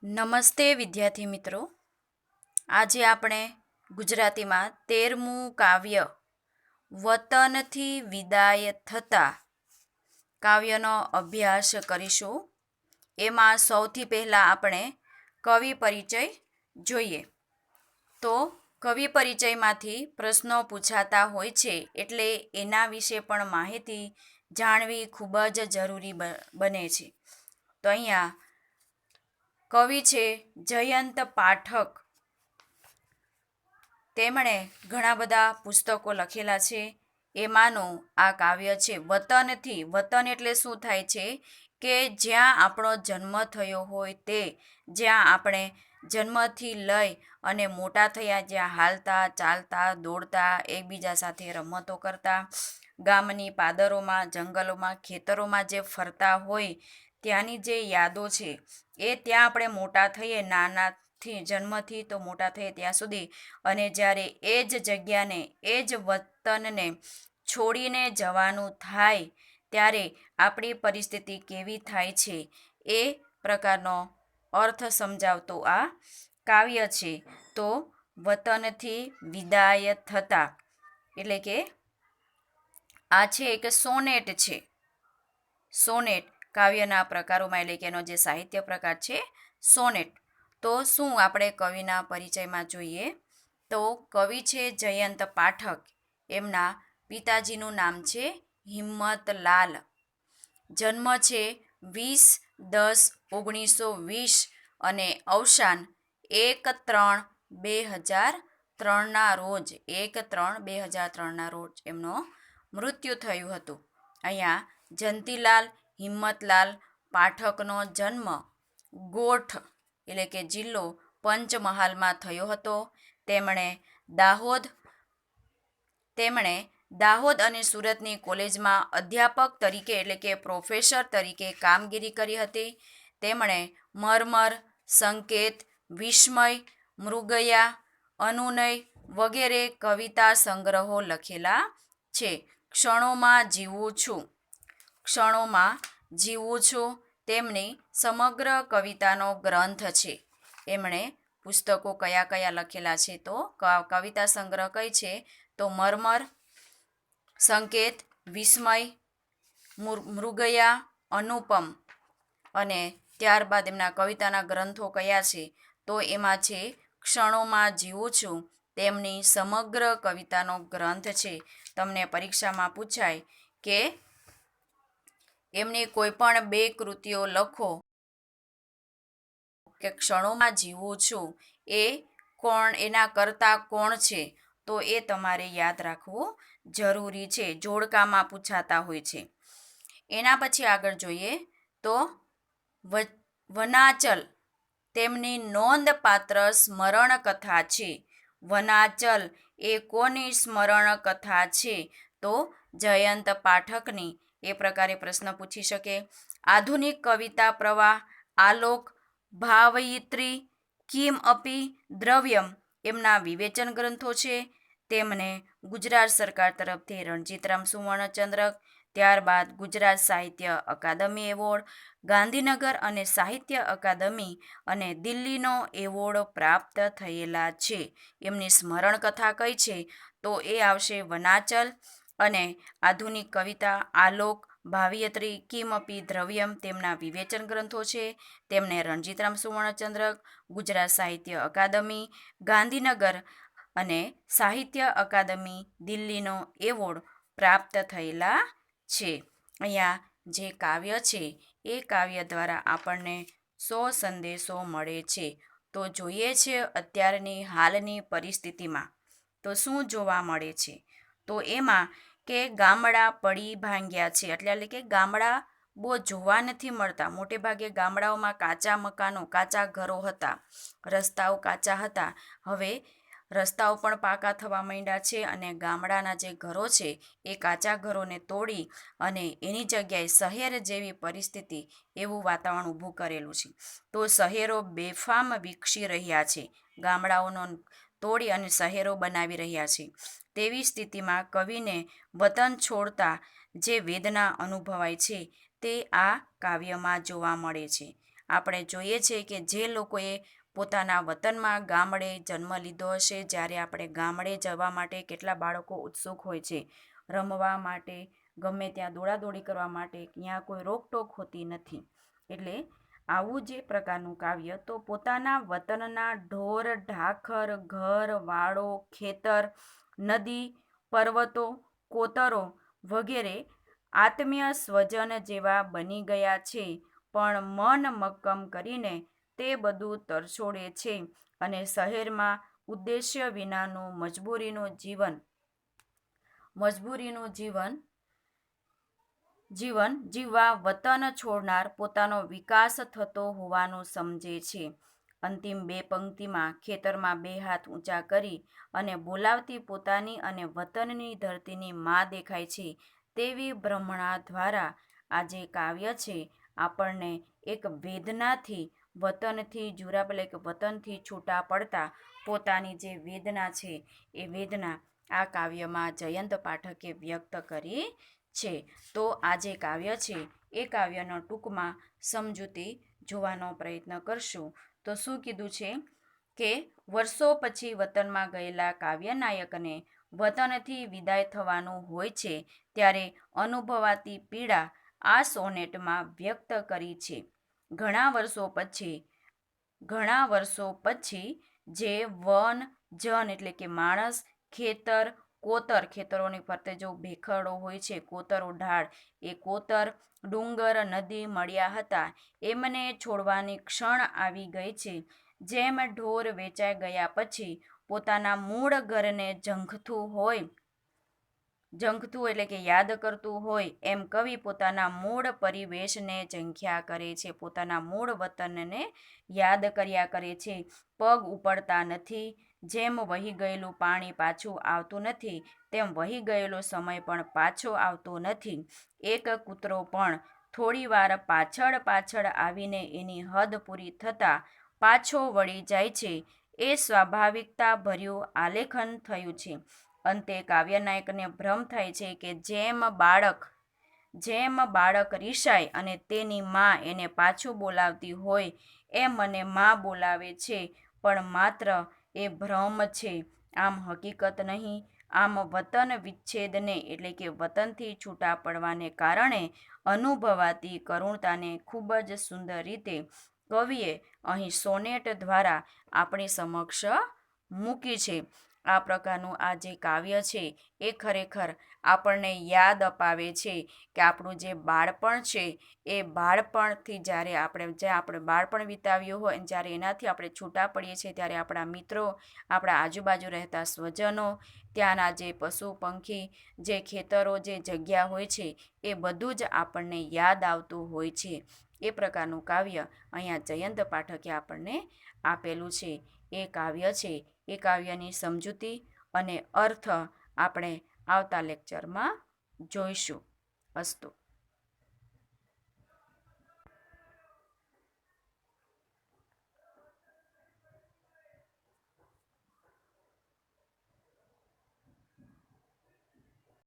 નમસ્તે વિદ્યાર્થી મિત્રો. આજે આપણે ગુજરાતીમાં 13મું કાવ્ય વતનથી વિદાય થતા કાવ્યનો અભ્યાસ કરીશું. એમાં સૌથી પહેલાં આપણે કવિ પરિચય જોઈએ. તો કવિ પરિચયમાંથી પ્રશ્નો પૂછાતા હોય છે, એટલે એના વિશે પણ માહિતી જાણવી ખૂબ જ જરૂરી બને છે. તો અહીંયા કવિ છે જયંત પાઠક. તેમણે ઘણા બધા પુસ્તકો લખેલા છે. એમાંનું આ કાવ્ય છે વતનથી. વતન એટલે શું થાય છે કે જ્યાં આપણો જન્મ થયો હોય તે, જ્યાં આપણે જન્મથી લઈ અને મોટા થયા, જ્યાં હાલતા ચાલતા દોડતા એકબીજા સાથે રમતો કરતા, ગામની પાદરોમાં જંગલોમાં ખેતરોમાં જે ફરતા હોય ત્યાંની જે યાદો છે એ ત્યાં આપણે મોટા થઈએ, નાનાથી જન્મથી તો મોટા થઈએ ત્યાં સુધી, અને જ્યારે એ જ જગ્યાને એ જ વતનને છોડીને જવાનું થાય ત્યારે આપણી પરિસ્થિતિ કેવી થાય છે એ પ્રકારનો અર્થ સમજાવતો આ કાવ્ય છે. તો વતનથી વિદાય થતા એટલે કે આ છે એક સોનેટ છે. સોનેટ કાવ્યના પ્રકારોમાં, એટલે કે એનો જે સાહિત્ય પ્રકાર છે સોનેટ. તો શું આપણે કવિના પરિચયમાં જોઈએ તો કવિ છે જયંત પાઠક. એમના પિતાજીનું નામ છે હિંમતલાલ. જન્મ છે 20-10-1920 અને અવસાન 1-3-2003 રોજ 1-3-2003 રોજ એમનો મૃત્યુ થયું હતું. અહીંયા જંતીલાલ હિંમતલાલ પાઠકનો જન્મ ગોઠ એટલે કે જિલ્લો પંચમહાલમાં થયો હતો. તેમણે દાહોદ અને સુરતની કોલેજમાં અધ્યાપક તરીકે એટલે કે પ્રોફેસર તરીકે કામગીરી કરી હતી. તેમણે મરમર, સંકેત, વિસ્મય, મૃગયા, અનુનય વગેરે કવિતા સંગ્રહો લખેલા છે. ક્ષણોમાં જીવું છું તેમની સમગ્ર કવિતાનો ગ્રંથ છે. એમણે પુસ્તકો કયા કયા લખેલા છે તો કવિતા સંગ્રહ કઈ છે તો મરમર, સંકેત, વિસ્મય, મૃગયા, અનુપમ, અને ત્યારબાદ એમના કવિતાના ગ્રંથો કયા છે તો એમાં છે ક્ષણોમાં જીવું છું તેમની સમગ્ર કવિતાનો ગ્રંથ છે. તમને પરીક્ષામાં પૂછાય કે એમની કોઈ પણ 2 કૃતિઓ લખો કે ક્ષણોમાં જીવું છું એ કોણ, એના કરતા કોણ છે તો એ તમારે યાદ રાખવું જરૂરી છે. જોડકામાં પૂછાતા હોય છે. એના પછી આગળ જોઈએ તો વનાચલ તેમની નોંધપાત્ર સ્મરણ કથા છે. વનાચલ એ કોની સ્મરણ કથા છે તો જયંત પાઠકની. એ પ્રકારે પ્રશ્ન પૂછી શકે. આધુનિક કવિતા પ્રવાહ, આલોક, ભાવયિત્રી, કિમ અપી દ્રવ્યમ એમના વિવેચન ગ્રંથો છે. તેમને ગુજરાત સરકાર તરફથી રણજીતરામ સુવર્ણચંદ્રક, ત્યારબાદ ગુજરાત સાહિત્ય અકાદમી એવોર્ડ, ગાંધીનગર અને સાહિત્ય અકાદમી અને દિલ્હીનો એવોર્ડ પ્રાપ્ત થયેલા છે. એમની સ્મરણ કથા કઈ છે તો એ આવશે વનાચલ. અને આધુનિક કવિતા આલોક, ભાવયિત્રી, કિમપી દ્રવ્યમ તેમના વિવેચન ગ્રંથો છે. તેમને રણજીતરામ સુવર્ણચંદ્રક, ગુજરાત સાહિત્ય અકાદમી, ગાંધીનગર અને સાહિત્ય અકાદમી દિલ્હીનો એવોર્ડ પ્રાપ્ત થયેલા છે. અહીંયા જે કાવ્ય છે એ કાવ્ય દ્વારા આપણને 100 સંદેશો મળે છે. તો જોઈએ છે અત્યારની હાલની પરિસ્થિતિમાં તો શું જોવા મળે છે તો એમાં કે ગામડા પડી ભાંગ્યા છે. એટલે કે ગામડા બહુ જોવા નથી મળતા. મોટે ભાગે ગામડાઓમાં કાચા મકાનો, કાચા ઘરો હતા, રસ્તાઓ કાચા હતા. હવે રસ્તાઓ પણ પાકા થવા માંડ્યા છે અને ગામડાના જે ઘરો છે એ કાચા ઘરોને તોડી અને એની જગ્યાએ શહેર જેવી પરિસ્થિતિ, એવું વાતાવરણ ઊભું કરેલું છે. તો શહેરો બેફામ વિકસી રહ્યા છે. ગામડાઓનો તોડી અને શહેરો બનાવી રહ્યા છે. તેવી સ્થિતિમાં કવિને વતન છોડતા જે વેદના અનુભવાય છે તે આ કાવ્યમાં જોવા મળે છે. આપણે જોઈએ છે કે જે લોકોએ પોતાના વતનમાં ગામડે જન્મ લીધો હશે, જ્યારે આપણે ગામડે જવા માટે કેટલા બાળકો ઉત્સુક હોય છે, રમવા માટે, ગમે ત્યાં દોડાદોડી કરવા માટે, ત્યાં કોઈ રોકટોક હોતી નથી. એટલે આવું જે પ્રકારનું કાવ્ય તો પોતાના વતનના ઢોર ઢાખર, ઘર વાળો, ખેતર, નદી, પર્વતો, કોતરો વગેરે આત્મીય સ્વજન જેવા બની ગયા છે, પણ મન મક્કમ કરીને તે બધું તરછોડે છે અને શહેરમાં ઉદ્દેશ્ય વિનાનું મજબૂરીનું જીવન જીવવા વતન છોડનાર પોતાનો વિકાસ થતો હોવાનું સમજે છે. અંતિમ બે પંક્તિમાં ખેતરમાં બે હાથ ઊંચા કરી અને બોલાવતી પોતાની અને વતનની ધરતીની માં દેખાય છે તેવી ભ્રમણા દ્વારા આ જે કાવ્ય છે આપણને એક વેદનાથી વતનથી છૂટા પડતા પોતાની જે વેદના છે એ વેદના આ કાવ્યમાં જયંત પાઠકે વ્યક્ત કરી છે. તો આ જે કાવ્ય છે એ કાવ્યનો ટૂંકમાં સમજૂતી જોવાનો પ્રયત્ન કરશું. તો શું કીધું છે કે વર્ષો પછી વતનમાં ગયેલા કાવ્યનાયકને વતનથી વિદાય થવાનું હોય છે ત્યારે અનુભવાતી પીડા આ સોનેટમાં વ્યક્ત કરી છે. ઘણા વર્ષો પછી જે વન જન એટલે કે માણસ, ખેતર, ખેતરોની ફરતે જો ભેખડો હોય છે, કોતરો ઢાળ, એ કોતર, ડુંગર, નદી મળ્યા હતા એમને છોડવાની ક્ષણ આવી ગઈ છે. જેમ ઢોર વેચાઈ ગયા પછી પોતાના મૂળ ઘરને ઝંખતું એટલે કે યાદ કરતું હોય એમ કવિ પોતાના મૂળ પરિવેશને ઝંખ્યા કરે છે, પોતાના મૂળ વતનને યાદ કર્યા કરે છે. પગ ઉપડતા નથી. જેમ વહી ગયેલું પાણી પાછું આવતું નથી તેમ વહી ગયેલો સમય પણ પાછો આવતો નથી. એક કૂતરો પણ થોડી વાર પાછળ આવીને એની હદ પૂરી થતાં પાછો વળી જાય છે. એ સ્વાભાવિકતા ભર્યું આલેખન થયું છે. અંતે કાવ્યનાયકને ભ્રમ થાય છે કે જેમ બાળક રિસાય અને તેની માં એને પાછું બોલાવતી હોય એમ મને માં બોલાવે છે, પણ માત્ર એ ભ્રમ છે, આમ હકીકત નહીં. આમ વતન વિચ્છેદને એટલે કે વતનથી છૂટા પડવાને કારણે અનુભવાતી કરુણતાને ખૂબ જ સુંદર રીતે કવિએ અહીં સોનેટ દ્વારા આપણી સમક્ષ મૂકી છે. આ પ્રકારનું આ જે કાવ્ય છે એ ખરેખર આપણને યાદ અપાવે છે કે આપણું જે બાળપણ છે એ બાળપણથી જ્યારે આપણે બાળપણ વિતાવ્યું હોય જ્યારે એનાથી આપણે છૂટા પડીએ છીએ ત્યારે આપણા મિત્રો, આપણા આજુબાજુ રહેતા સ્વજનો, ત્યાંના જે પશુ પંખી, જે ખેતરો, જે જગ્યા હોય છે એ બધું જ આપણને યાદ આવતું હોય છે. એ પ્રકારનું કાવ્ય અહીંયા જયંત પાઠકે આપણને આપેલું છે. એ કાવ્ય છે એ કાવ્યની સમજૂતી અને અર્થ આપણે આવતા લેક્ચરમાં જોઈશું. અસ્તુ.